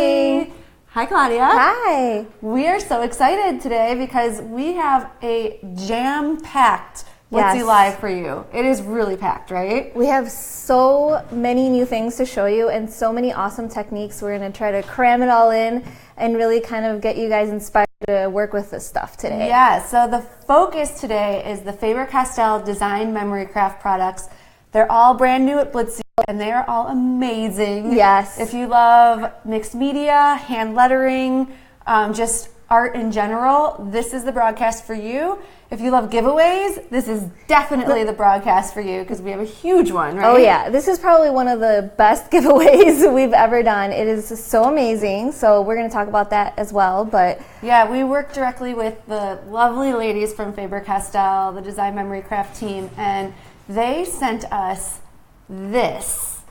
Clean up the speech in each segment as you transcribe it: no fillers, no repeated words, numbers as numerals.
Blitsy. Hi, Claudia. Hi. We are so excited today because we have a jam-packed Blitsy Live for you. It is really packed, right? We have so many new things to show you and so many awesome techniques. We're going to try to cram it all in and really kind of get you guys inspired to work with this stuff today. Yeah, so the focus today is the Faber-Castell Design Memory Craft products. They're all brand new at Blitsy, and they are all amazing. Yes. If you love mixed media, hand lettering, just art in general, this is the broadcast for you. If you love giveaways, this is definitely the broadcast for you because we have a huge one, right? Oh yeah, this is probably one of the best giveaways we've ever done. It is so amazing, so we're going to talk about that as well. But yeah, we work directly with the lovely ladies from Faber-Castell, the Design Memory Craft team, and they sent us this.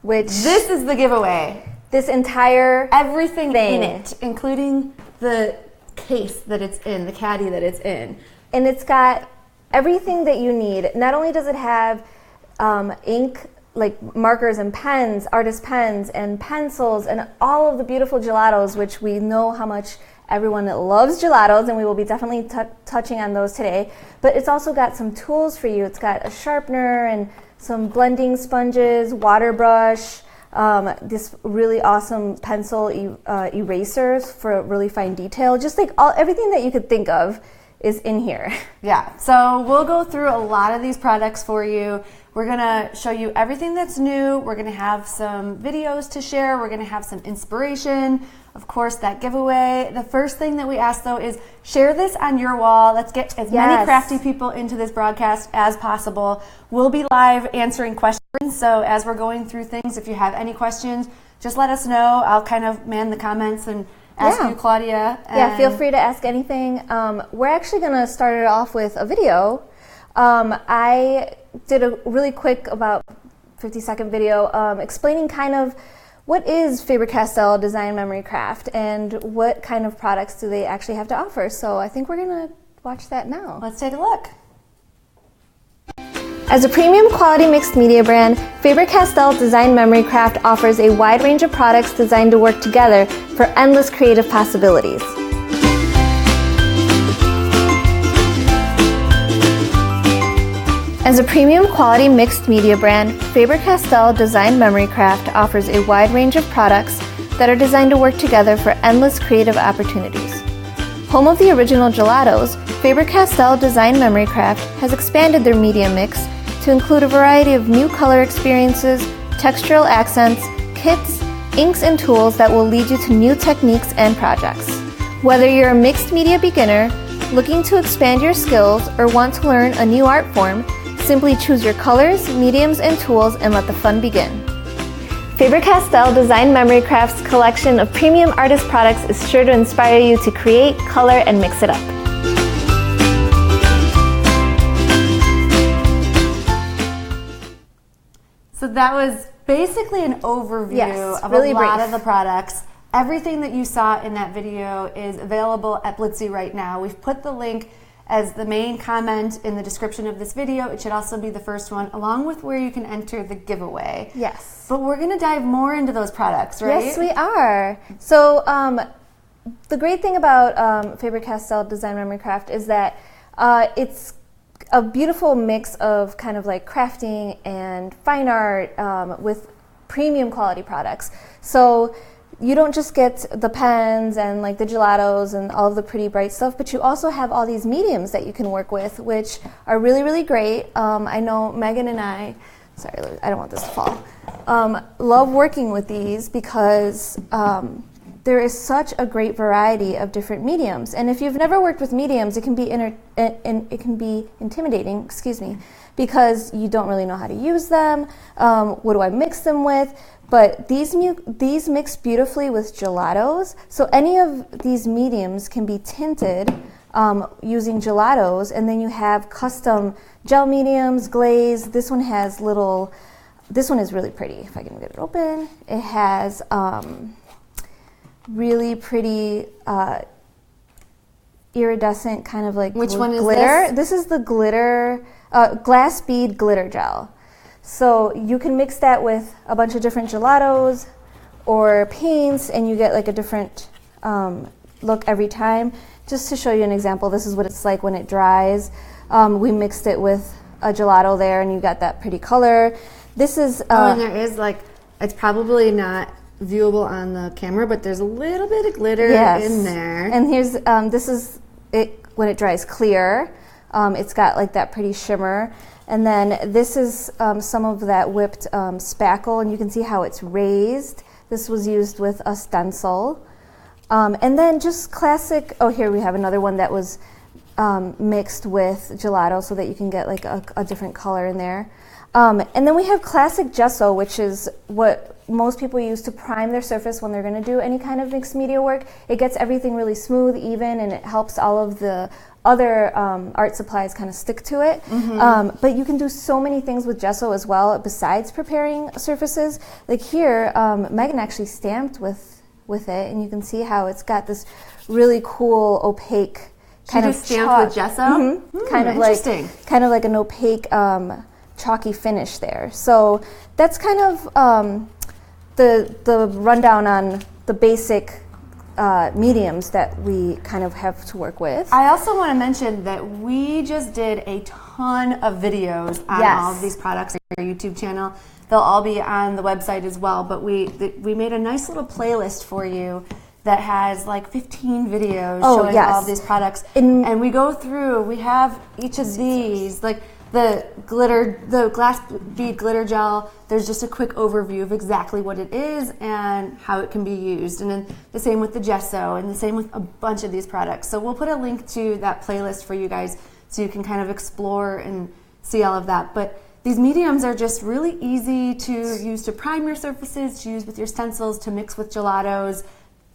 This is the giveaway. This entire everything thing in it, including the case that it's in, the caddy that it's in. And it's got everything that you need. Not only does it have ink, like markers and pens, artist pens and pencils, and all of the beautiful gelatos, which we know how much everyone loves gelatos, and we will be definitely touching on those today. But it's also got some tools for you. It's got a sharpener and some blending sponges, water brush, this really awesome pencil erasers for really fine detail. Just like everything that you could think of is in here. Yeah, so we'll go through a lot of these products for you. We're gonna show you everything that's new. We're gonna have some videos to share. We're gonna have some inspiration. Of course, that giveaway. The first thing that we ask though is share this on your wall. Let's get as many crafty people into this broadcast as possible. We'll be live answering questions. So as we're going through things, if you have any questions, just let us know. I'll kind of man the comments and ask you, Claudia. Yeah, feel free to ask anything. We're actually going to start it off with a video. I did a really quick, about 50-second video explaining kind of what is Faber-Castell Design Memory Craft and what kind of products do they actually have to offer. So I think we're going to watch that now. Let's take a look. As a premium quality mixed media brand, Faber-Castell Design Memory Craft offers a wide range of products designed to work together for endless creative possibilities. As a premium quality mixed media brand, Faber-Castell Design Memory Craft offers a wide range of products that are designed to work together for endless creative opportunities. Home of the original gelatos, Faber-Castell Design Memory Craft has expanded their media mix to include a variety of new color experiences, textural accents, kits, inks, and tools that will lead you to new techniques and projects. Whether you're a mixed media beginner, looking to expand your skills, or want to learn a new art form, simply choose your colors, mediums, and tools and let the fun begin. Faber-Castell Design Memory Craft's collection of premium artist products is sure to inspire you to create, color, and mix it up. So that was basically an overview of really a lot brief of the products. Everything that you saw in that video is available at Blitsy right now. We've put the link as the main comment in the description of this video. It should also be the first one, along with where you can enter the giveaway. Yes. But we're going to dive more into those products, right? Yes, we are. So the great thing about Faber-Castell Design Memory Craft is that it's a beautiful mix of kind of like crafting and fine art with premium quality products. So you don't just get the pens and like the gelatos and all of the pretty bright stuff, but you also have all these mediums that you can work with, which are really, really great. I know Megan and I, sorry, I don't want this to fall, love working with these because there is such a great variety of different mediums. And if you've never worked with mediums, it can be intimidating, excuse me, because you don't really know how to use them. What do I mix them with? But these mix beautifully with gelatos. So any of these mediums can be tinted using gelatos, and then you have custom gel mediums, glaze. This one has little, this one is really pretty. If I can get it open, it has really pretty iridescent kind of like Which one is glitter. this? This is the glitter, glass bead glitter gel. So you can mix that with a bunch of different gelatos, or paints, and you get like a different look every time. Just to show you an example, this is what it's like when it dries. We mixed it with a gelato there, and you got that pretty color. This is and there is like, it's probably not viewable on the camera, but there's a little bit of glitter in there. And here's this is it when it dries clear. It's got like that pretty shimmer. And then this is some of that whipped spackle, and you can see how it's raised. This was used with a stencil. And then just classic, oh, here we have another one that was mixed with gelato so that you can get like a different color in there. And then we have classic gesso, which is what most people use to prime their surface when they're going to do any kind of mixed media work. It gets everything really smooth, even, and it helps all of the other art supplies kind of stick to it. But you can do so many things with gesso as well besides preparing surfaces. Like here, Megan actually stamped with it, and you can see how it's got this really cool opaque kind of stamped with gesso. Kind of like an opaque chalky finish there. So that's kind of the rundown on the basic mediums that we kind of have to work with. I also want to mention that we just did a ton of videos on all of these products on our YouTube channel. They'll all be on the website as well, but we made a nice little playlist for you that has like 15 videos showing all of these products. And we go through, we have each of these, like the glass bead glitter gel, there's just a quick overview of exactly what it is and how it can be used. And then the same with the gesso, and the same with a bunch of these products. So we'll put a link to that playlist for you guys so you can kind of explore and see all of that. But these mediums are just really easy to use to prime your surfaces, to use with your stencils, to mix with gelatos.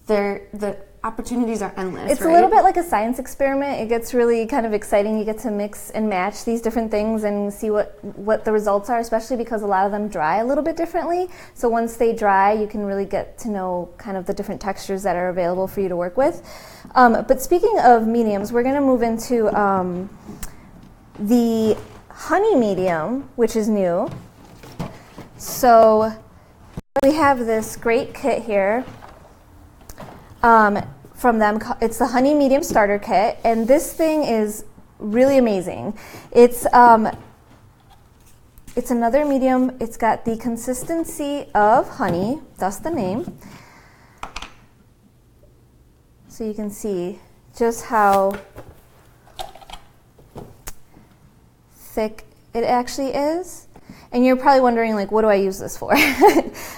The opportunities are endless. It's a little bit like a science experiment. It gets really kind of exciting. You get to mix and match these different things and see what the results are, especially because a lot of them dry a little bit differently. So once they dry, you can really get to know kind of the different textures that are available for you to work with. But speaking of mediums, we're going to move into the honey medium, which is new. So we have this great kit here. From them, it's the Honey Medium Starter Kit, and this thing is really amazing. It's another medium. It's got the consistency of honey, thus the name. So you can see just how thick it actually is. And you're probably wondering, like, what do I use this for?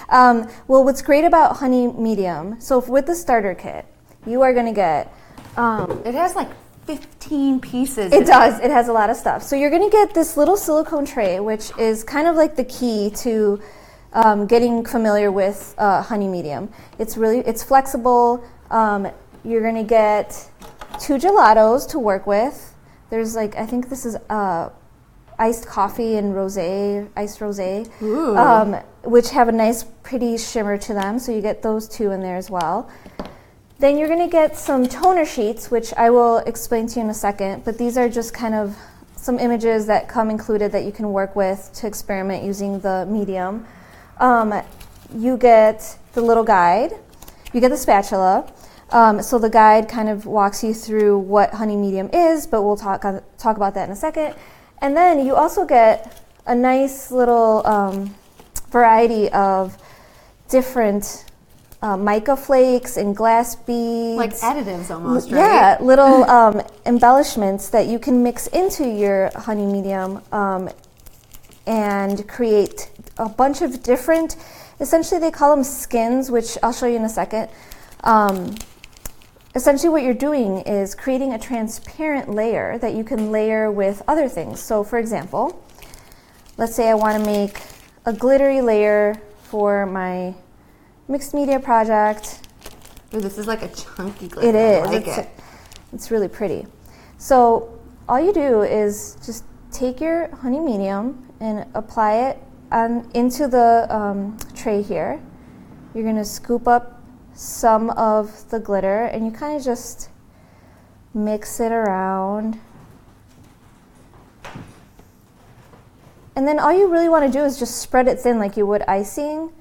Well, what's great about Honey Medium, so with the starter kit, you are going to get... it has like 15 pieces. It does. It has a lot of stuff. So you're going to get this little silicone tray, which is kind of like the key to getting familiar with Honey Medium. It's flexible. You're going to get 2 gelatos to work with. There's like, I think this is... iced coffee and iced rosé, which have a nice pretty shimmer to them, so you get those 2 in there as well. Then you're going to get some toner sheets, which I will explain to you in a second, but these are just kind of some images that come included that you can work with to experiment using the medium. You get the little guide, you get the spatula. So the guide kind of walks you through what Honey Medium is, but we'll talk about that in a second. And then you also get a nice little variety of different mica flakes and glass beads. Like additives almost, right? Yeah, little embellishments that you can mix into your Honey Medium and create a bunch of different, essentially they call them skins, which I'll show you in a second. Essentially what you're doing is creating a transparent layer that you can layer with other things. So for example, let's say I want to make a glittery layer for my mixed media project. Ooh, this is like a chunky glitter. It is. I like it's really pretty. So all you do is just take your Honey Medium and apply it into the tray here. You're going to scoop up some of the glitter, and you kind of just mix it around. And then all you really want to do is just spread it thin like you would icing.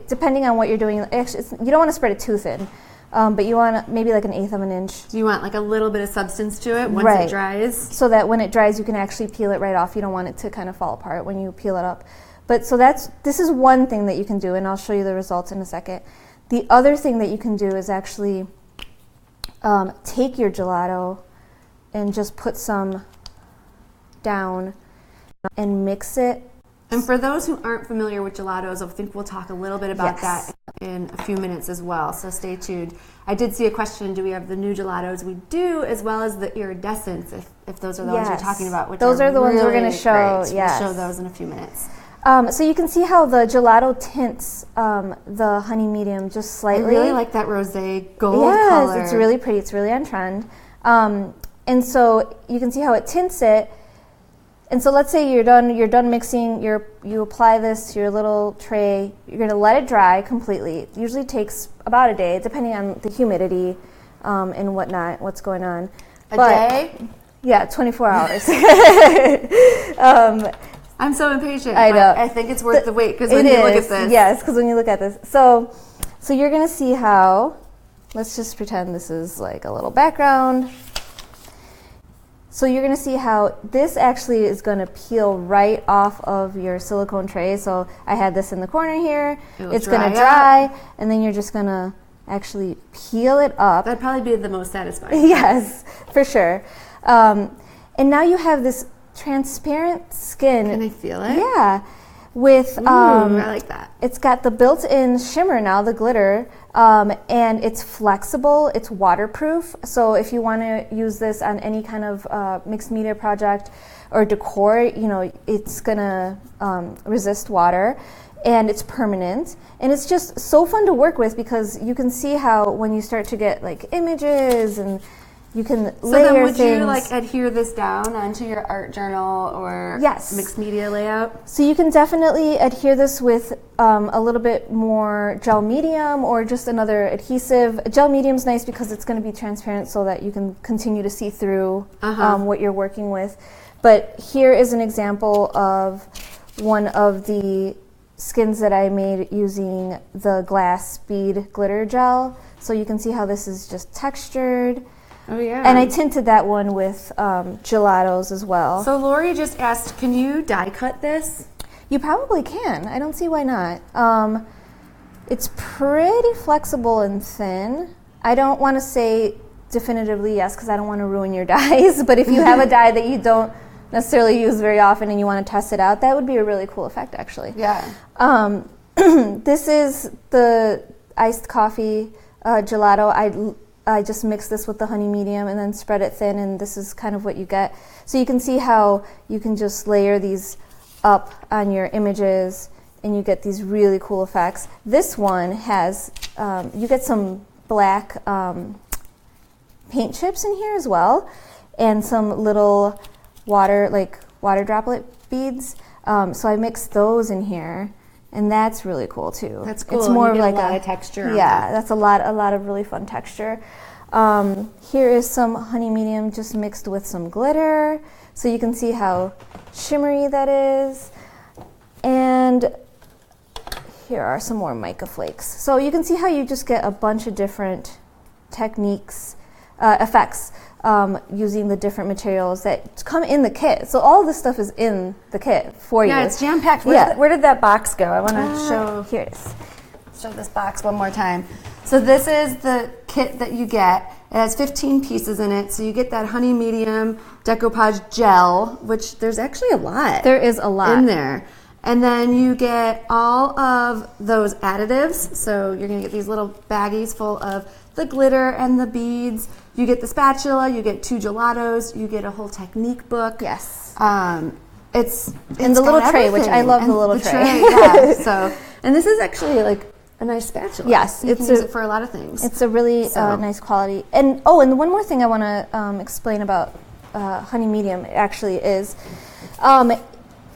depending on what you're doing, actually, you don't want to spread it too thin, but you want maybe like 1/8 of an inch. So you want like a little bit of substance to it once it dries? So that when it dries, you can actually peel it right off. You don't want it to kind of fall apart when you peel it up. But so this is one thing that you can do, and I'll show you the results in a second. The other thing that you can do is actually take your gelato and just put some down and mix it. And for those who aren't familiar with gelatos, I think we'll talk a little bit about that in a few minutes as well, so stay tuned. I did see a question, do we have the new gelatos? We do, as well as the iridescents, if those are the ones you're talking about. Which those are the ones we're going to show. Yes. We'll show those in a few minutes. So you can see how the gelato tints the honey medium just slightly. I really like that rosé gold color. Yes, it's really pretty. It's really on trend. And so you can see how it tints it. And so let's say you're done mixing, you apply this to your little tray. You're going to let it dry completely. It usually takes about a day, depending on the humidity and whatnot, what's going on. A day? Yeah, 24 hours. I'm so impatient. I know. I think it's worth the wait because when you look at this. Yes, because when you look at this. So you're going to see how, let's just pretend this is like a little background. So you're going to see how this actually is going to peel right off of your silicone tray. So I had this in the corner here. It's going to dry, and then you're just going to actually peel it up. That'd probably be the most satisfying. Yes, for sure. And now you have this transparent skin. Can I feel it? Yeah. With I like that. It's got the built-in shimmer now, the glitter, and it's flexible. It's waterproof. So if you want to use this on any kind of mixed media project or decor, it's gonna resist water, and it's permanent. And it's just so fun to work with because you can see how when you start to get like images and you can layer things. So then would you like adhere this down onto your art journal or mixed media layout? So you can definitely adhere this with a little bit more gel medium or just another adhesive. Gel medium's nice because it's going to be transparent so that you can continue to see through what you're working with. But here is an example of one of the skins that I made using the glass bead glitter gel. So you can see how this is just textured. Oh yeah. And I tinted that one with gelatos as well. So Lori just asked, can you die cut this? You probably can. I don't see why not. It's pretty flexible and thin. I don't want to say definitively yes because I don't want to ruin your dies, but if you have a die that you don't necessarily use very often and you want to test it out, that would be a really cool effect actually. Yeah. This is the iced coffee gelato. I just mix this with the honey medium and then spread it thin, and this is kind of what you get. So you can see how you can just layer these up on your images and you get these really cool effects. This one has, you get some black paint chips in here as well, and some little water droplet beads. So I mixed those in here. And that's really cool too. That's cool. It's more of like a lot of texture. Yeah, that's a lot of really fun texture. Here is some honey medium just mixed with some glitter, so you can see how shimmery that is. And here are some more mica flakes. So you can see how you just get a bunch of different techniques, effects. Using the different materials that come in the kit. So all this stuff is in the kit for you. Yeah, it's jam-packed. Where did that box go? I want to show. Here it is. Show this box one more time. So this is the kit that you get. It has 15 pieces in it. So you get that honey medium decoupage gel, which there's actually a lot. There is a lot in there. And then you get all of those additives. So you're going to get these little baggies full of the glitter and the beads. You get the spatula, you get 2 gelatos, you get a whole technique book. Yes. It's and the little tray, which I love the little tray. Yeah. So, and this is actually like a nice spatula. Yes, you can use it for a lot of things. It's a really nice quality. And and one more thing I want to explain about honey medium actually is, I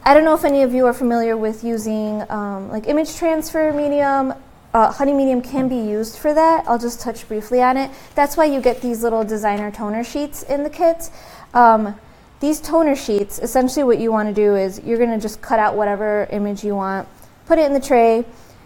don't know if any of you are familiar with using like image transfer medium. Honey medium can be used for that. I'll just touch briefly on it. That's why you get these little designer toner sheets in the kit. These toner sheets, essentially what you want to do is you're going to just cut out whatever image you want, put it in the tray,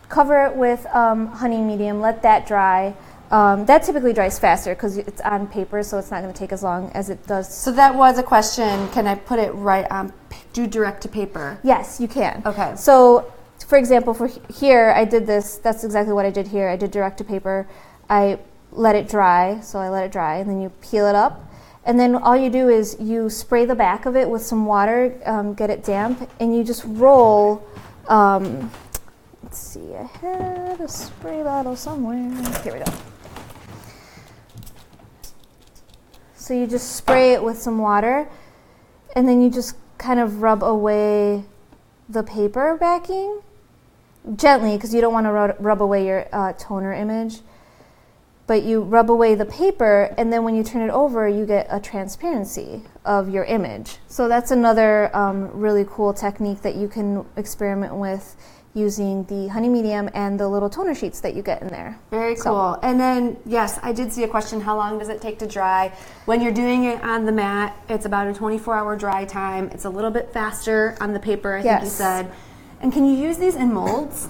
cover it with honey medium, let that dry. That typically dries faster because it's on paper, so it's not going to take as long as it does. So that was a question. Can I put it right on, do direct to paper? Yes, you can. Okay. So, for example, for here, I did this. That's exactly what I did here. I did direct to paper. I let it dry, so I let it dry, and then you peel it up. And then all you do is you spray the back of it with some water, get it damp, and you just roll. Let's see, I had a spray bottle somewhere. Here we go. So you just spray it with some water, and then you just kind of rub away the paper backing gently, because you don't want to rub away your toner image. But you rub away the paper, and then when you turn it over, you get a transparency of your image. So that's another really cool technique that you can experiment with using the honey medium and the little toner sheets that you get in there. Very cool. And then, yes, I did see a question, how long does it take to dry? When you're doing it on the mat, it's about a 24-hour dry time. It's a little bit faster on the paper, I think you said. And can you use these in molds?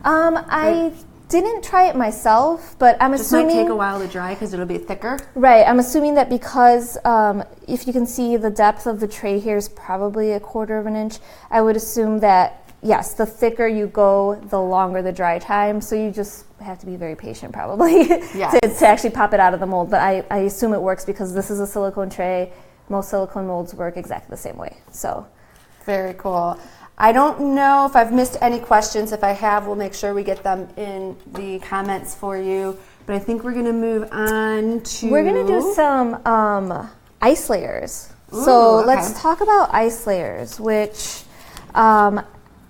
I didn't try it myself, but I'm assuming... Just might take a while to dry because it'll be thicker? Right. I'm assuming that because if you can see the depth of the tray here is probably 1/4 of an inch, I would assume that yes, the thicker you go, the longer the dry time. So you just have to be very patient probably to actually pop it out of the mold. But I assume it works because this is a silicone tray. Most silicone molds work exactly the same way. So very cool. I don't know if I've missed any questions. If I have, we'll make sure we get them in the comments for you. But I think we're going to move on to... We're going to do some ice layers. So let's talk about ice layers, which...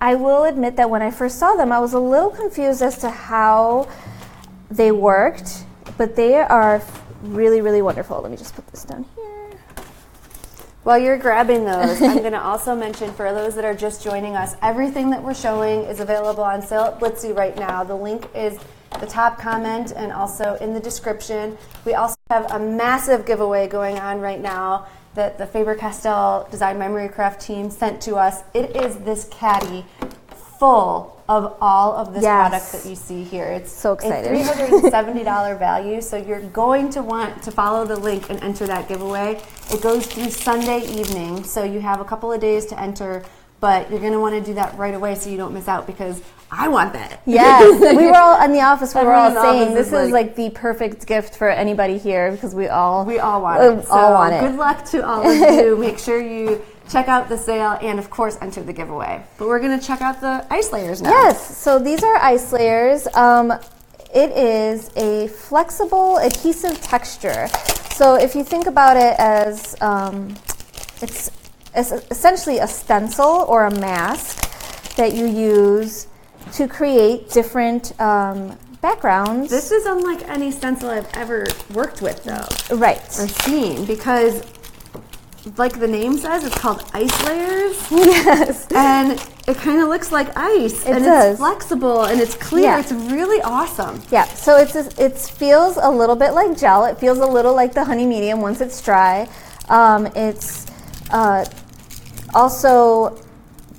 I will admit that when I first saw them, I was a little confused as to how they worked, but they are really, really wonderful. Let me just put this down here. While you're grabbing those, I'm going to also mention for those that are just joining us, everything that we're showing is available on sale at Blitsy right now. The link is the top comment and also in the description. We also have a massive giveaway going on right now that the Faber-Castell Design Memory Craft team sent to us. It is this caddy full of all of this product that you see here. It's so excited. A $370 value, so you're going to want to follow the link and enter that giveaway. It goes through Sunday evening, so you have a couple of days to enter, but you're going to want to do that right away so you don't miss out, because I want that. Yes, we were all in the office. We were all saying this is like the perfect gift for anybody here because we all want it. Good luck to all of you. Make sure you check out the sale and of course enter the giveaway. But we're going to check out the ice layers now. Yes, so these are ice layers. It is a flexible adhesive texture. So if you think about it as it's essentially a stencil or a mask that you use to create different backgrounds. This is unlike any stencil I've ever worked with, though. Right. Or seen, because like the name says, it's called ice layers. Yes. And it kind of looks like ice. It's flexible and it's clear. Yeah. It's really awesome. Yeah, so it feels a little bit like gel. It feels a little like the honey medium once it's dry. It's also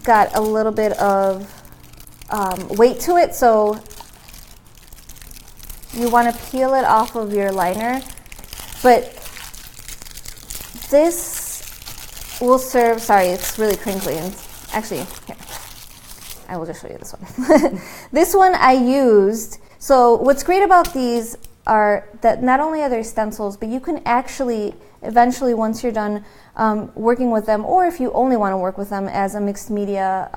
got a little bit of weight to it, so you want to peel it off of your liner, but this will serve, sorry, it's really crinkly, and actually, here, I will just show you this one. This one I used, so what's great about these are that not only are they stencils, but you can actually, eventually once you're done working with them, or if you only want to work with them as a mixed media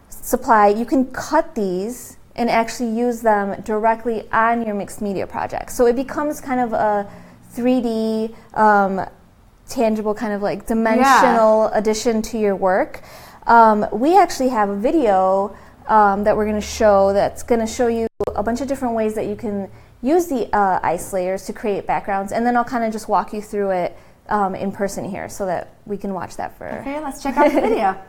supply, you can cut these and actually use them directly on your mixed media project. So it becomes kind of a 3D, tangible kind of like dimensional addition to your work. We actually have a video that we're going to show that's going to show you a bunch of different ways that you can use the ice layers to create backgrounds, and then I'll kind of just walk you through it in person here so that we can watch that for... Okay, let's check out the video.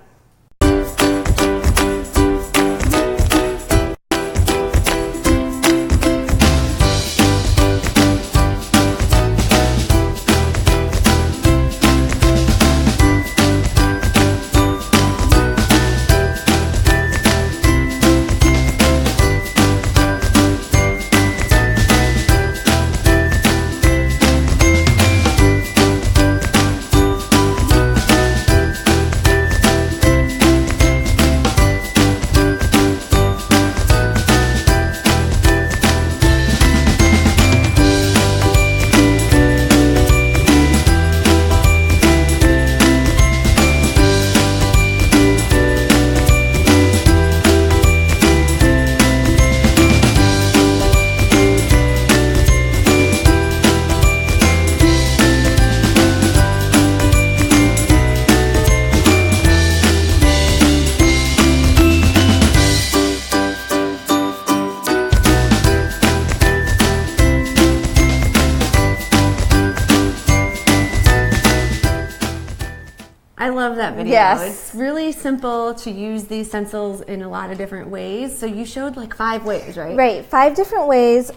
love that video. Yes. It's really simple to use these stencils in a lot of different ways. So you showed like 5 ways, right? Right, 5 different ways.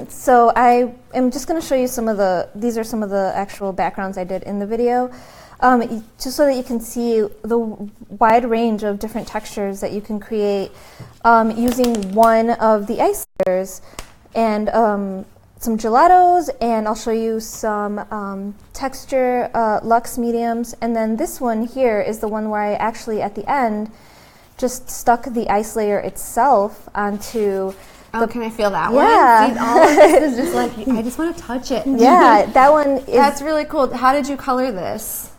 So I am just going to show you these are some of the actual backgrounds I did in the video, just so that you can see the wide range of different textures that you can create using one of the ice layers and some gelatos, and I'll show you some texture luxe mediums, and then this one here is the one where I actually at the end just stuck the ice layer itself onto. Oh, can I feel that yeah. one? See, all of this is just like, I just want to touch it. Yeah, that one is... That's really cool. How did you color this?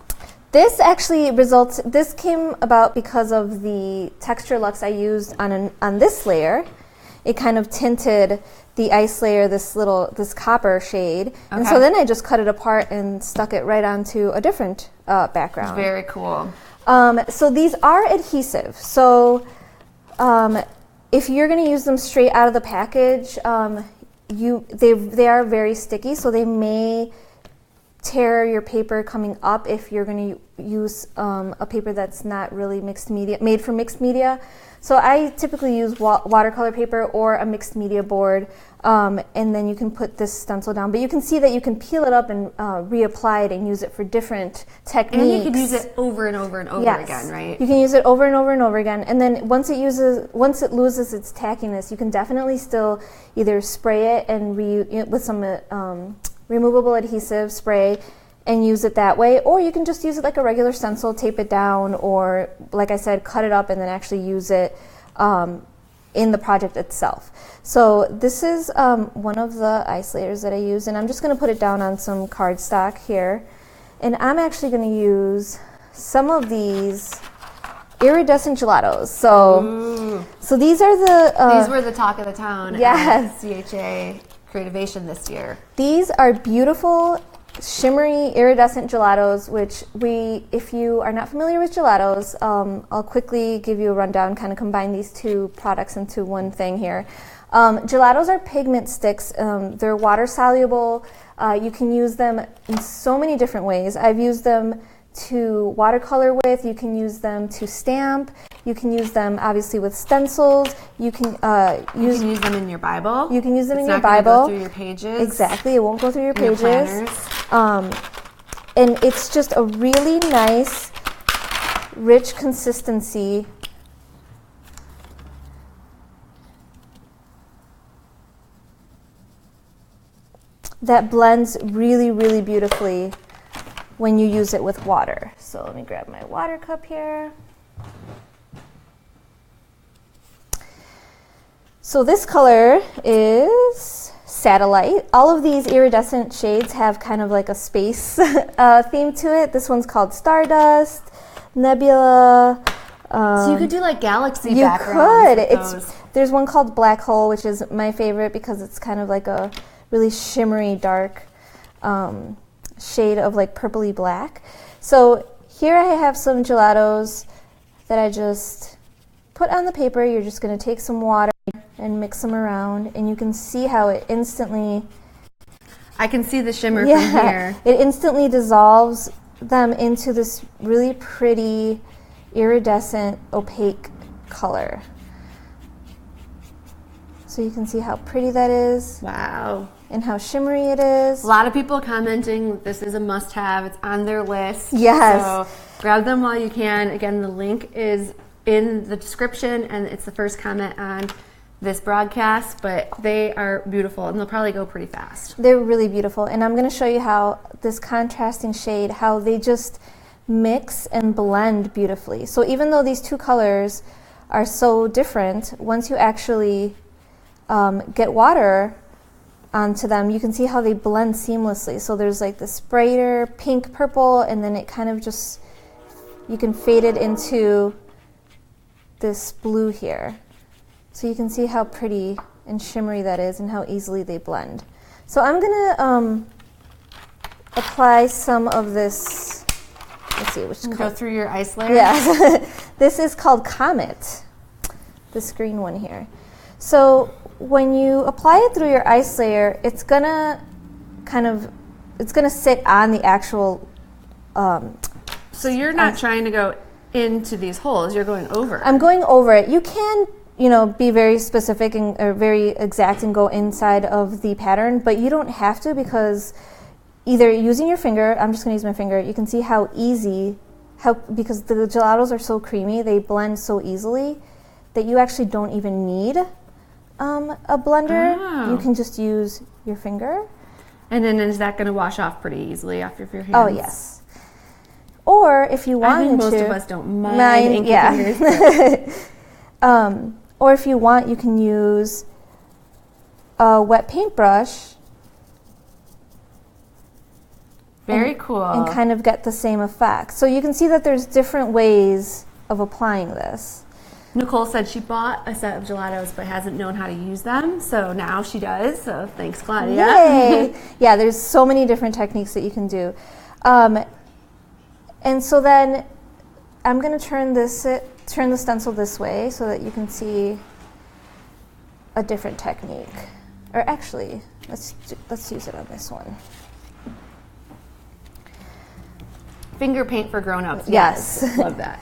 This actually this came about because of the texture luxe I used on this layer. It kind of tinted the ice layer this copper shade. Okay. And so then I just cut it apart and stuck it right onto a different background. Very cool. So these are adhesive. So if you're going to use them straight out of the package, they are very sticky, so they may tear your paper coming up if you're going to use a paper that's not really made for mixed media. So I typically use watercolor paper or a mixed media board, and then you can put this stencil down. But you can see that you can peel it up and reapply it and use it for different techniques. And you can use it over and over and over again, right? You can use it over and over and over again. And then once it loses its tackiness, you can definitely still either spray it and with some removable adhesive spray and use it that way, or you can just use it like a regular stencil, tape it down, or like I said, cut it up and then actually use it in the project itself. So this is one of the ice layers that I use, and I'm just going to put it down on some cardstock here, and I'm actually going to use some of these iridescent gelatos. So these are these were the talk of the town. Yes. At CHA Creativation this year. These are beautiful shimmery iridescent gelatos, which if you are not familiar with gelatos, I'll quickly give you a rundown, kind of combine these two products into one thing here. Gelatos are pigment sticks. They're water soluble. You can use them in so many different ways. I've used them to watercolor with. You can use them to stamp. You can use them obviously with stencils. You can use them in your Bible. You can use them in your It's not Bible. Go through your pages. Exactly, it won't go through your pages. Your planners. And it's just a really nice, rich consistency. That blends really, really beautifully when you use it with water. So let me grab my water cup here. So this color is Satellite. All of these iridescent shades have kind of like a space theme to it. This one's called Stardust, Nebula. So you could do like galaxy You backgrounds. could. There's one called Black Hole, which is my favorite because it's kind of like a really shimmery, dark shade of like purpley black. So here I have some gelatos that I just put on the paper. You're just going to take some water and mix them around, and you can see how it instantly... I can see the shimmer from here. It instantly dissolves them into this really pretty iridescent opaque color. So you can see how pretty that is. Wow. And how shimmery it is. A lot of people commenting this is a must-have. It's on their list. Yes. So grab them while you can. Again, the link is in the description, and it's the first comment on this broadcast, but they are beautiful, and they'll probably go pretty fast. They're really beautiful, and I'm going to show you how this contrasting shade, how they just mix and blend beautifully. So even though these two colors are so different, once you actually get water onto them, you can see how they blend seamlessly. So there's like this brighter pink purple, and then it kind of just, you can fade it into this blue here. So you can see how pretty and shimmery that is and how easily they blend. So I'm gonna apply some of this, let's see which color. Go through your ice layer? Yeah, this is called Comet, this green one here. So when you apply it through your ice layer, it's gonna sit on the actual So you're not trying to go into these holes, you're going over. I'm going over it. You can, you know, be very specific and or very exact and go inside of the pattern, but you don't have to, because either using your finger, I'm just going to use my finger, you can see how easy, because the gelatos are so creamy, they blend so easily that you actually don't even need a blender. Oh. You can just use your finger. And then is that going to wash off pretty easily off of your hands? Oh, yes. Or if you wanted I think most to, of us don't mind inky fingers. Or if you want, you can use a wet paintbrush. Very cool. And kind of get the same effect. So you can see that there's different ways of applying this. Nicole said she bought a set of gelatos but hasn't known how to use them, so now she does. So thanks, Claudia. Yay! Yeah, there's so many different techniques that you can do. And so then I'm going to turn the stencil this way so that you can see a different technique. Or actually, let's use it on this one. Finger paint for grown-ups. Yes. Love that.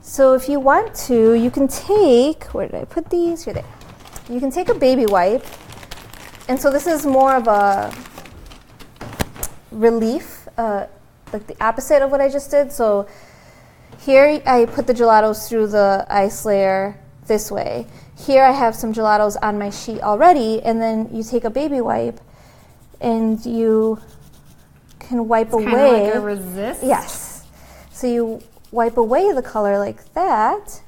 So if you want to, you can take, where did I put these? Here they are. You can take a baby wipe. And so this is more of a relief, like the opposite of what I just did. So here I put the gelatos through the ice layer this way. Here I have some gelatos on my sheet already, and then you take a baby wipe and you can wipe away. Kind of like a resist? Yes. So you wipe away the color like that,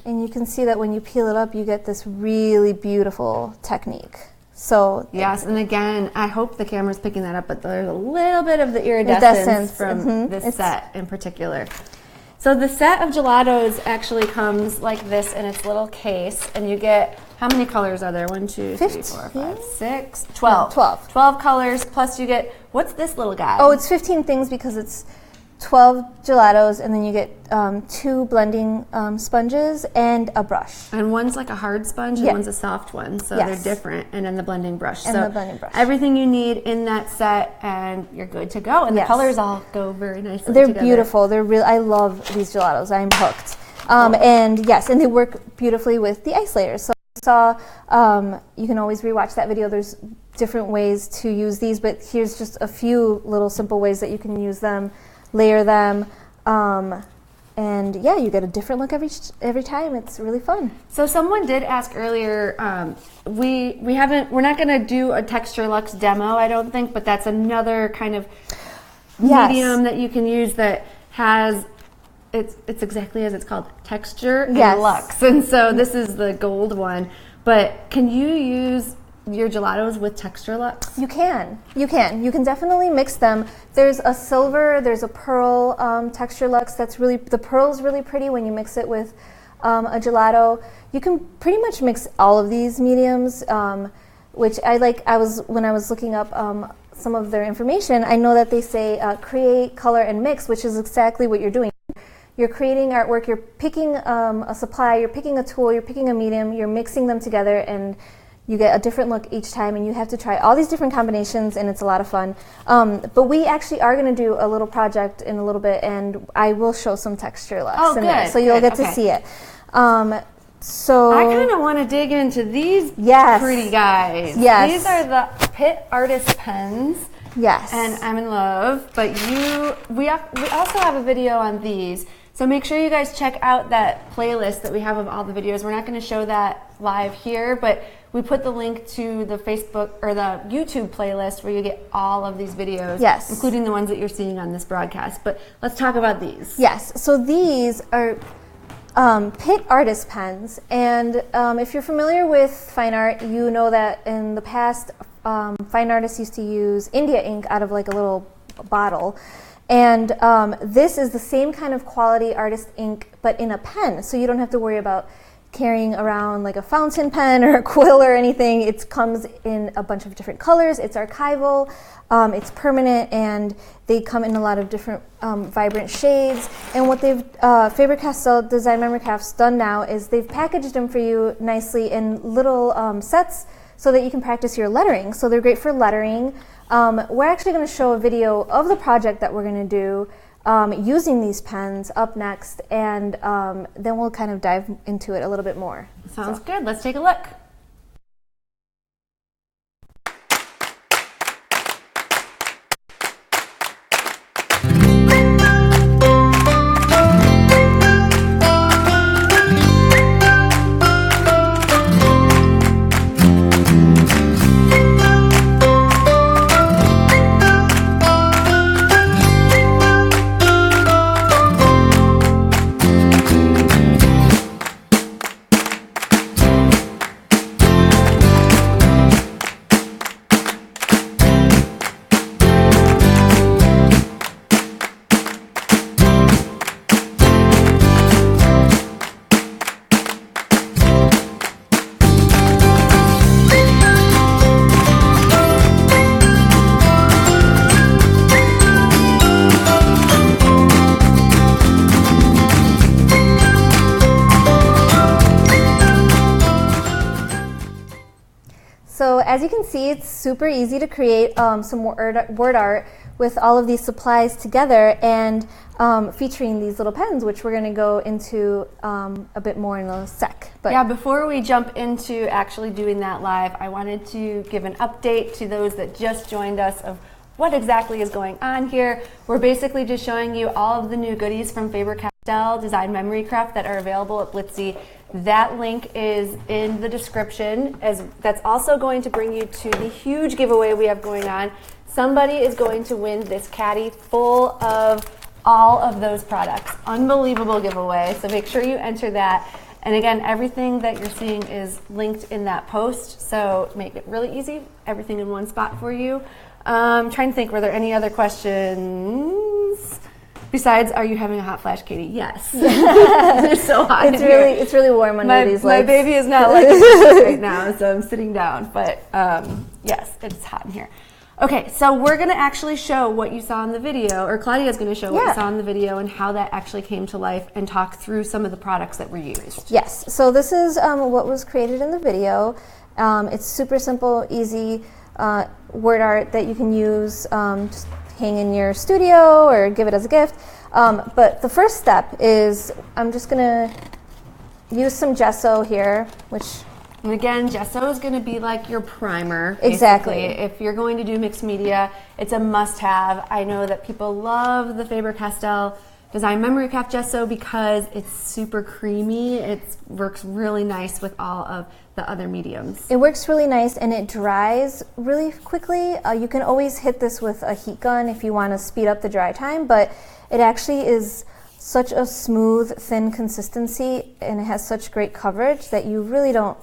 and you can see that when you peel it up, you get this really beautiful technique. So yes, and again, I hope the camera's picking that up, but there's a little bit of the iridescence from this set in particular. So the set of gelatos actually comes like this in its little case, and you get, how many colors are there? 1, 2, 3, 4, 5, 6, 12. 12 colors, plus you get, what's this little guy? Oh, it's 15 things because it's 12 gelatos, and then you get 2 blending sponges and a brush. And one's like a hard sponge and one's a soft one, so they're different. And then the blending brush. And so the blending brush. Everything you need in that set, and you're good to go. And the colors all go very nicely They're together. beautiful. They're real. I love these gelatos. I'm hooked. And yes, and they work beautifully with the ice layers. So you can always rewatch that video. There's different ways to use these, but here's just a few little simple ways that you can use them. Layer them, and yeah, you get a different look every time. It's really fun. So someone did ask earlier. We're not going to do a Texture Luxe demo, I don't think, but that's another kind of medium that you can use that has. It's exactly as it's called, texture and luxe, and so this is the gold one. But can you use your gelatos with Texture Luxe? You can. You can definitely mix them. There's a silver, there's a pearl Texture Luxe. The pearl's really pretty when you mix it with a gelato. You can pretty much mix all of these mediums, which I like. When I was looking up some of their information, I know that they say create, color, and mix, which is exactly what you're doing. You're creating artwork, you're picking a supply, you're picking a tool, you're picking a medium, you're mixing them together, and you get a different look each time, and you have to try all these different combinations, and it's a lot of fun. But we actually are going to do a little project in a little bit, and I will show some Texture Luxe in there, so you'll get to see it. So I kind of want to dig into these pretty guys. Yes. These are the Pitt artist pens. Yes. And I'm in love. But we also have a video on these. So make sure you guys check out that playlist that we have of all the videos. We're not going to show that live here, but we put the link to the Facebook or the YouTube playlist where you get all of these videos, including the ones that you're seeing on this broadcast. But let's talk about these. Yes. So these are Pitt artist pens, and if you're familiar with fine art, you know that in the past, fine artists used to use India ink out of like a little bottle. And this is the same kind of quality artist ink, but in a pen, so you don't have to worry about carrying around like a fountain pen or a quill or anything. It comes in a bunch of different colors. It's archival, it's permanent, and they come in a lot of different vibrant shades. And what they've Faber-Castell Design Memory Crafts done now is they've packaged them for you nicely in little sets so that you can practice your lettering. So they're great for lettering. We're actually going to show a video of the project that we're going to do using these pens up next, and then we'll kind of dive into it a little bit more. Sounds good. Let's take a look. So as you can see, it's super easy to create some word art with all of these supplies together, and featuring these little pens, which we're going to go into a bit more in a sec. But yeah, before we jump into actually doing that live, I wanted to give an update to those that just joined us of what exactly is going on here. We're basically just showing you all of the new goodies from Faber-Castell Design Memory Craft that are available at Blitsy. That link is in the description, as that's also going to bring you to the huge giveaway we have going on. Somebody is going to win this caddy full of all of those products. Unbelievable giveaway, so make sure you enter that. And again, everything that you're seeing is linked in that post, so make it really easy, everything in one spot for you. I'm trying to think, were there any other questions? Besides, are you having a hot flash, Katie? Yes. It's so hot. It's really warm under these lights. My baby is not liking this right now, so I'm sitting down. But yes, it's hot in here. Okay, so we're going to actually show what you saw in the video, or Claudia's going to show what you saw in the video and how that actually came to life, and talk through some of the products that were used. Yes, so this is what was created in the video. It's super simple, easy word art that you can use, just hang in your studio or give it as a gift. But the first step is I'm just going to use some gesso here, which... And again, gesso is going to be like your primer. Exactly. If you're going to do mixed media, it's a must-have. I know that people love the Faber-Castell Design Memory Craft gesso because it's super creamy. It works really nice with all of the other mediums. It works really nice, and it dries really quickly. You can always hit this with a heat gun if you want to speed up the dry time, but it actually is such a smooth, thin consistency, and it has such great coverage that you really don't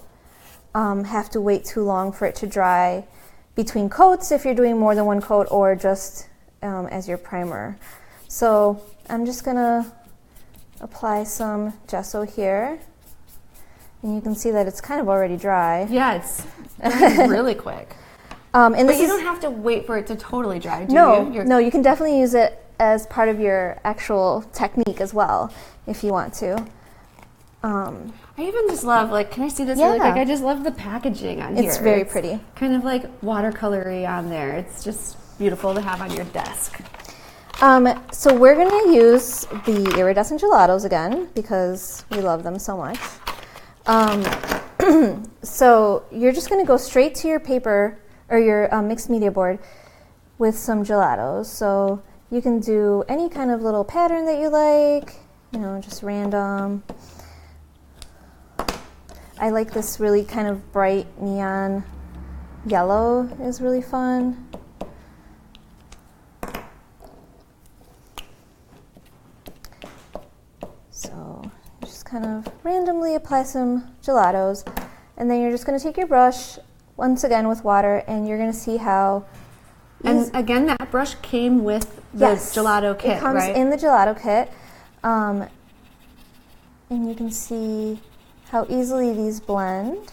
have to wait too long for it to dry between coats if you're doing more than one coat, or just as your primer. So I'm just gonna apply some gesso here, and you can see that it's kind of already dry. Yeah, it's really quick. And but you don't have to wait for it to totally dry, do you? No, you can definitely use it as part of your actual technique as well, if you want to. I even just love, like, can I see this really quick? I just love the packaging on here. It's very pretty. Kind of like watercolory on there. It's just beautiful to have on your desk. So we're going to use the Iridescent Gelatos again because we love them so much. So you're just going to go straight to your paper or your mixed media board with some gelatos. So you can do any kind of little pattern that you like, just random. I like this really kind of bright neon yellow is really fun. So just kind of randomly apply some gelatos, and then you're just going to take your brush once again with water, and you're going to see how... And again, that brush came with the gelato kit, right? It comes in the gelato kit. And you can see how easily these blend.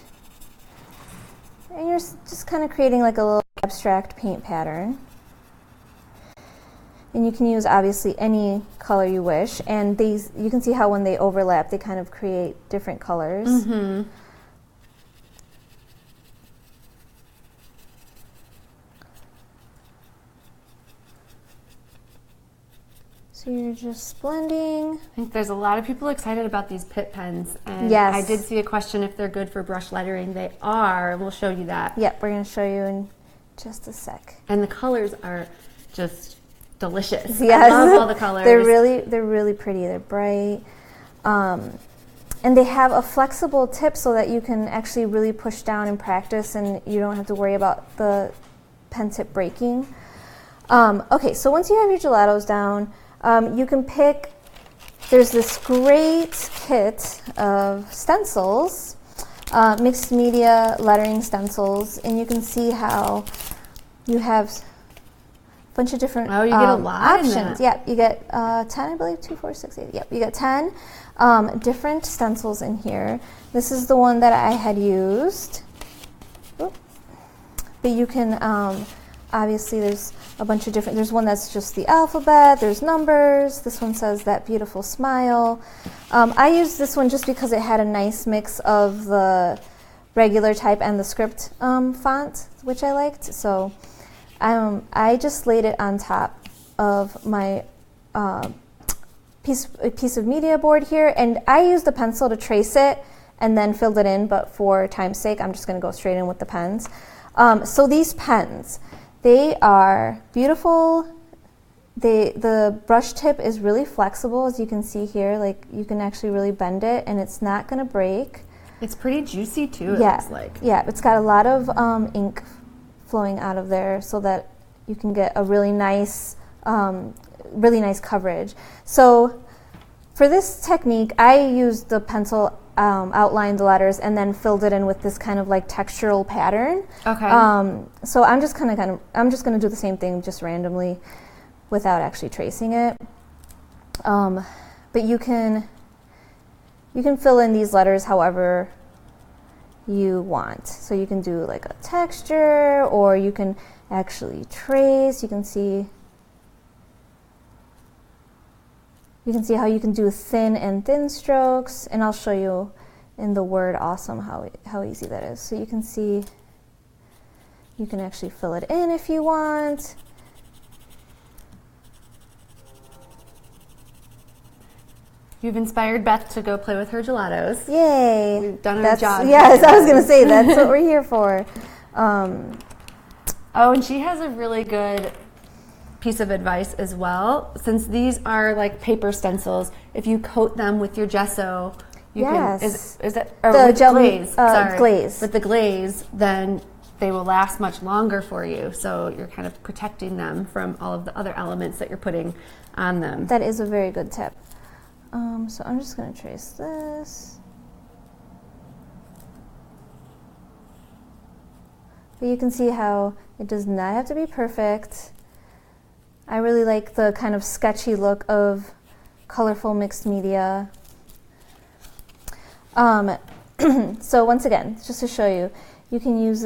And you're just kind of creating like a little abstract paint pattern. And you can use obviously any color you wish. And these, you can see how when they overlap, they kind of create different colors. Mm-hmm. So you're just blending. I think there's a lot of people excited about these Pitt pens. And yes. I did see a question if they're good for brush lettering. They are, and we'll show you that. Yep, we're going to show you in just a sec. And the colors are just delicious. Yes. I love all the colors. They're really pretty. They're bright. And they have a flexible tip so that you can actually really push down and practice, and you don't have to worry about the pen tip breaking. Okay, so once you have your gelatos down, you can pick, there's this great kit of stencils, mixed media lettering stencils, and you can see how you have a bunch of different you get a lot options. in that. Yeah, you get 10, I believe, 2, 4, 6, 8. Yep, you get 10 different stencils in here. This is the one that I had used. Oop. But you can, obviously there's a bunch of different, there's one that's just the alphabet, there's numbers, this one says that beautiful smile. I used this one just because it had a nice mix of the regular type and the script font, which I liked. So I just laid it on top of my piece of media board here, and I used a pencil to trace it and then filled it in, but for time's sake I'm just going to go straight in with the pens. So these pens, they are beautiful. The brush tip is really flexible, as you can see here. Like, you can actually really bend it and it's not going to break. It's pretty juicy too, it looks like. Yeah, it's got a lot of ink flowing out of there so that you can get a really nice coverage. So for this technique, I used the pencil, outlined the letters, and then filled it in with this kind of like textural pattern. Okay. So I'm just gonna do the same thing just randomly without actually tracing it. But you can fill in these letters however you want. So you can do like a texture, or you can actually trace. You can see how you can do thin and thin strokes, and I'll show you in the word awesome how easy that is. So you can see you can actually fill it in if you want. You've inspired Beth to go play with her gelatos. Yay! We've done our job. Yes, I was going to say that's what we're here for. Oh, and she has a really good piece of advice as well. Since these are like paper stencils, if you coat them with your gesso, you can, is it or the with gel, glaze? Glaze. With the glaze, then they will last much longer for you. So you're kind of protecting them from all of the other elements that you're putting on them. That is a very good tip. So I'm just going to trace this. But you can see how it does not have to be perfect. I really like the kind of sketchy look of colorful mixed media. So once again, just to show you, you can use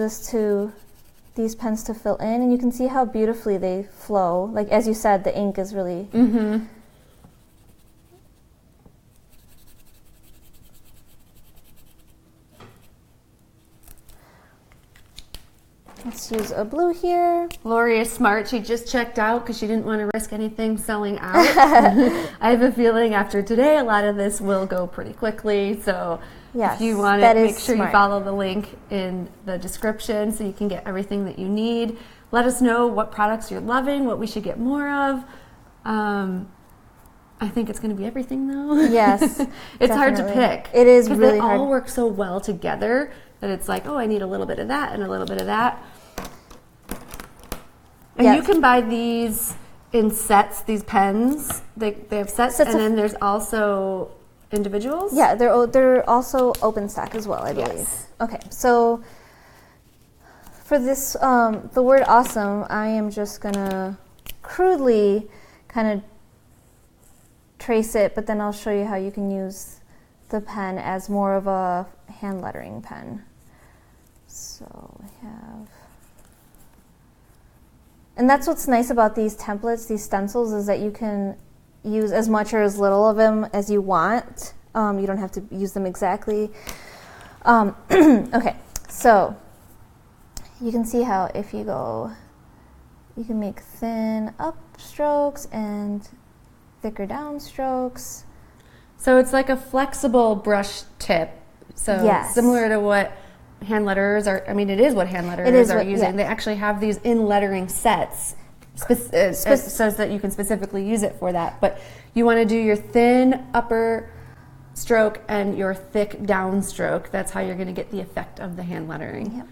these pens to fill in, and you can see how beautifully they flow. Like, as you said, the ink is really... Mm-hmm. Let's use a blue here. Lori is smart. She just checked out because she didn't want to risk anything selling out. I have a feeling after today, a lot of this will go pretty quickly. So if you want to, make sure you follow the link in the description so you can get everything that you need. Let us know what products you're loving, what we should get more of. I think it's going to be everything, though. Yes. It's hard to pick. It is really hard. They all work so well together that it's like, oh, I need a little bit of that and a little bit of that. And you can buy these in sets, these pens. They have sets and then there's also individuals? Yeah, they're also open stock as well, I believe. Yes. Okay, so for this, the word awesome, I am just going to crudely kind of trace it, but then I'll show you how you can use the pen as more of a hand lettering pen. So we have, and that's what's nice about these templates, these stencils, is that you can use as much or as little of them as you want. You don't have to use them exactly. Okay, so you can see how if you go, you can make thin up strokes and thicker downstrokes. So it's like a flexible brush tip. So yes. Similar to what hand letterers are, I mean, it is what hand letterers are using. Yeah. They actually have these in lettering sets so that you can specifically use it for that. But you want to do your thin upper stroke and your thick downstroke. That's how you're going to get the effect of the hand lettering. Yep.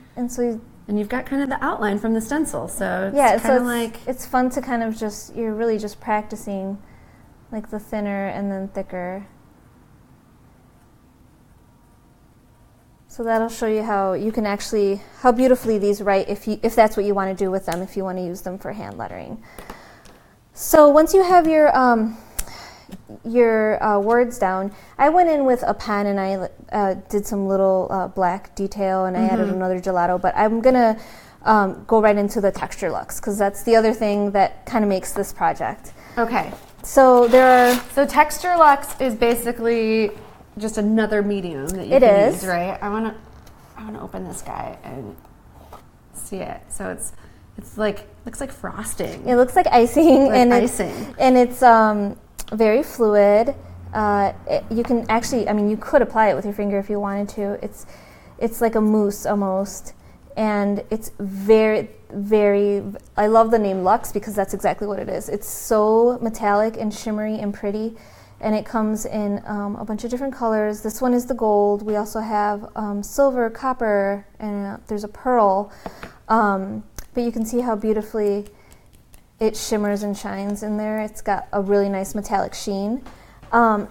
And you've got kind of the outline from the stencil. So it's kind of like... It's fun to kind of just, you're really just practicing like the thinner and then thicker. So that'll show you how you can actually, how beautifully these write if that's what you want to do with them, if you want to use them for hand lettering. So once you have your words down, I went in with a pen and I did some little black detail and I added another gelato, but I'm going to go right into the texture looks because that's the other thing that kind of makes this project. Okay. So So Texture Lux is basically just another medium that you can use, right? I want to open this guy and see it. So it's like, looks like frosting. It looks like icing. And it's very fluid. You can actually, I mean, you could apply it with your finger if you wanted to. It's like a mousse almost. And it's very, very, I love the name Luxe because that's exactly what it is. It's so metallic and shimmery and pretty. And it comes in a bunch of different colors. This one is the gold. We also have silver, copper, and there's a pearl. But you can see how beautifully it shimmers and shines in there. It's got a really nice metallic sheen. And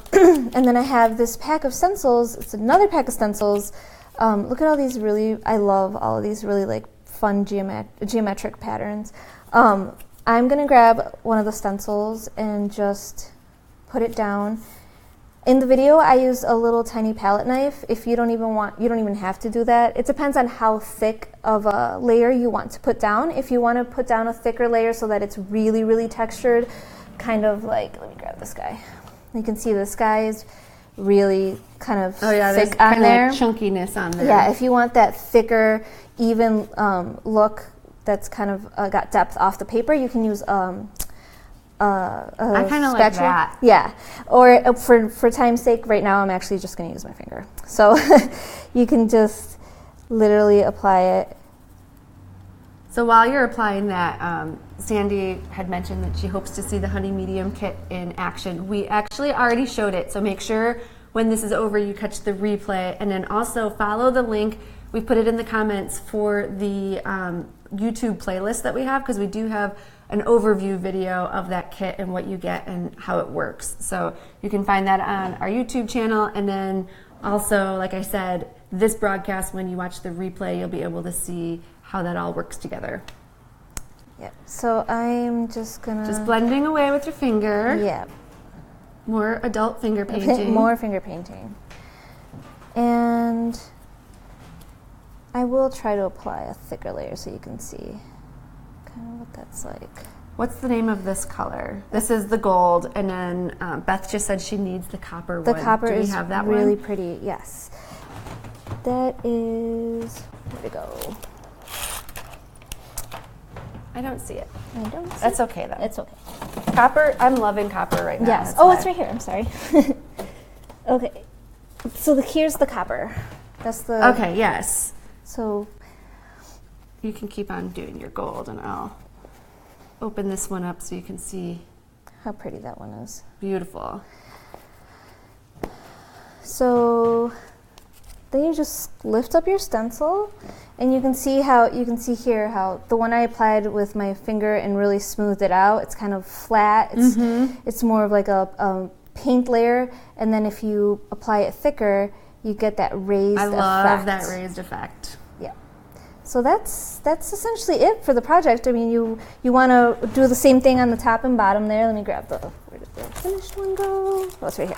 then I have this pack of stencils. It's another pack of stencils. Look at all these I love all of these really like fun geometric patterns. I'm gonna grab one of the stencils and just put it down. In the video, I used a little tiny palette knife. If you don't even have to do that. It depends on how thick of a layer you want to put down. If you want to put down a thicker layer so that it's really, really textured, kind of like, let me grab this guy. You can see this guy is really kind of thick on there. Like chunkiness on there. Yeah, if you want that thicker, even look that's kind of got depth off the paper, you can use I kind of like that. Yeah, or for time's sake, right now I'm actually just going to use my finger. So you can just literally apply it. So while you're applying that, Sandy had mentioned that she hopes to see the Honey Medium kit in action. We actually already showed it, so make sure when this is over you catch the replay, and then also follow the link. We put it in the comments for the YouTube playlist that we have, because we do have an overview video of that kit and what you get and how it works. So you can find that on our YouTube channel, and then also, like I said, this broadcast, when you watch the replay, you'll be able to see how that all works together. Yep. So I'm just blending away with your finger. Yep. More adult finger painting. More finger painting. And I will try to apply a thicker layer so you can see kind of what that's like. What's the name of this color? This is the gold, and then Beth just said she needs the copper one. The copper is have that really one? pretty, yes. That is, where'd it go? I don't see it. I don't see That's okay, though. It's okay. Copper, I'm loving copper right now. Yes. Oh, it's right here. I'm sorry. Okay. So here's the copper. That's the... Okay, yes. So... You can keep on doing your gold, and I'll open this one up so you can see how pretty that one is. Beautiful. So then you just lift up your stencil, and you can see here how the one I applied with my finger and really smoothed it out. It's kind of flat. It's more of like a paint layer, and then if you apply it thicker, you get that raised effect. I love that raised effect. Yeah. So that's essentially it for the project. I mean, you want to do the same thing on the top and bottom there. Let me grab where did the finished one go? Oh, it's right here.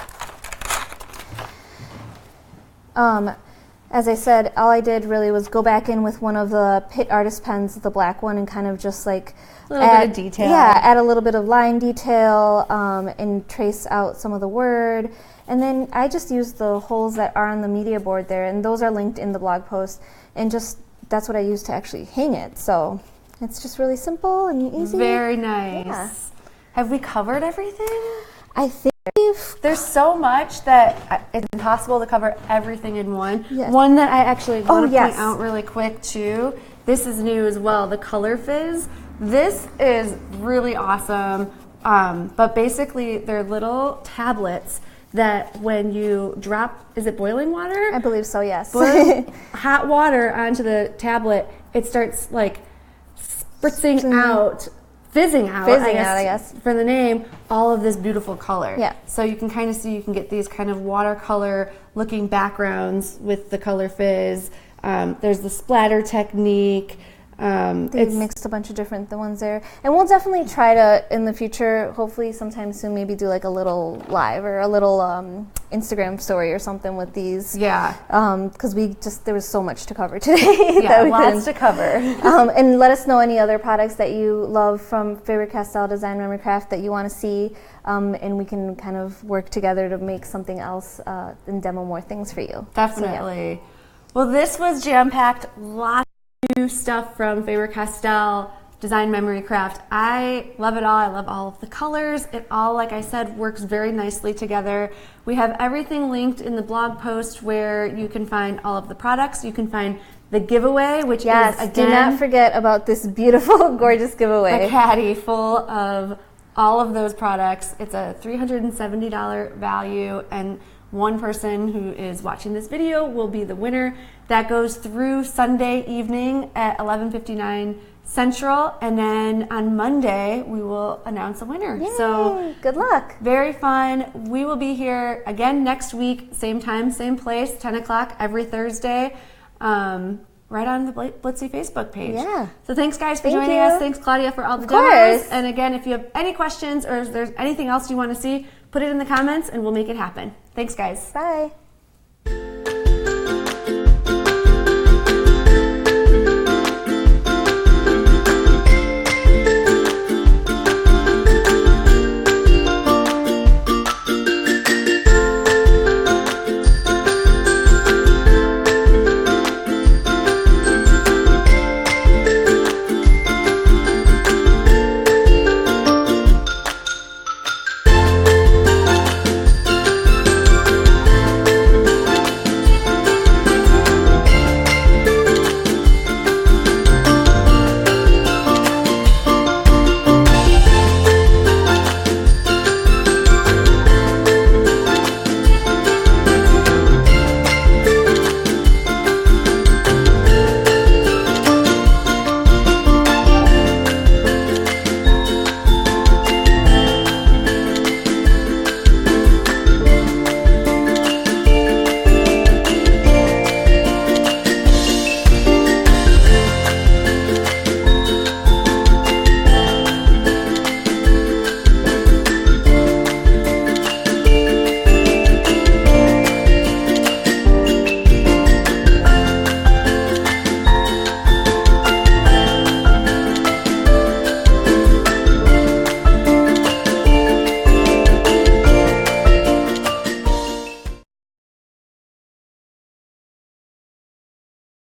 As I said, all I did really was go back in with one of the Pitt artist pens, the black one, and kind of just like a little bit of detail. Yeah, add a little bit of line detail and trace out some of the word. And then I just used the holes that are on the media board there, and those are linked in the blog post. And just that's what I used to actually hang it. So it's just really simple and easy. Very nice. Yeah. Have we covered everything? I think there's so much that it's impossible to cover everything in one. Yes. One that I actually want to yes. point out really quick too. This is new as well, the Color Fizz. This is really awesome, but basically they're little tablets that when you drop, is it boiling water? I believe so, yes. Boil hot water onto the tablet, it starts like spritzing out, fizzing out, I guess, for the name, all of this beautiful color. Yeah. So you can kind of see, you can get these kind of watercolor looking backgrounds with the Color Fizz. There's the splatter technique. They mixed a bunch of different ones there. And we'll definitely try to, in the future, hopefully sometime soon, maybe do like a little live or a little Instagram story or something with these. Yeah. Because there was so much to cover today. Yeah, lots to cover. And let us know any other products that you love from Faber-Castell Design Memory Craft that you want to see. And we can kind of work together to make something else and demo more things for you. Definitely. So, yeah. Well, this was jam-packed. Lots new stuff from Faber-Castell Design Memory Craft. I love it all. I love all of the colors. It all, like I said, works very nicely together. We have everything linked in the blog post where you can find all of the products. You can find the giveaway, which is, again, do not forget about this beautiful, gorgeous giveaway. A caddy full of all of those products. It's a $370 value, and one person who is watching this video will be the winner. That goes through Sunday evening at 11:59 Central, and then on Monday we will announce a winner. Yay, so good luck. Very fun. We will be here again next week, same time, same place, 10 o'clock every Thursday, right on the Blitsy Facebook page. Yeah. So thanks guys for Thank joining you. us. Thanks Claudia for all the demos. And again, if you have any questions or if there's anything else you want to see, put it in the comments and we'll make it happen. Thanks guys. Bye.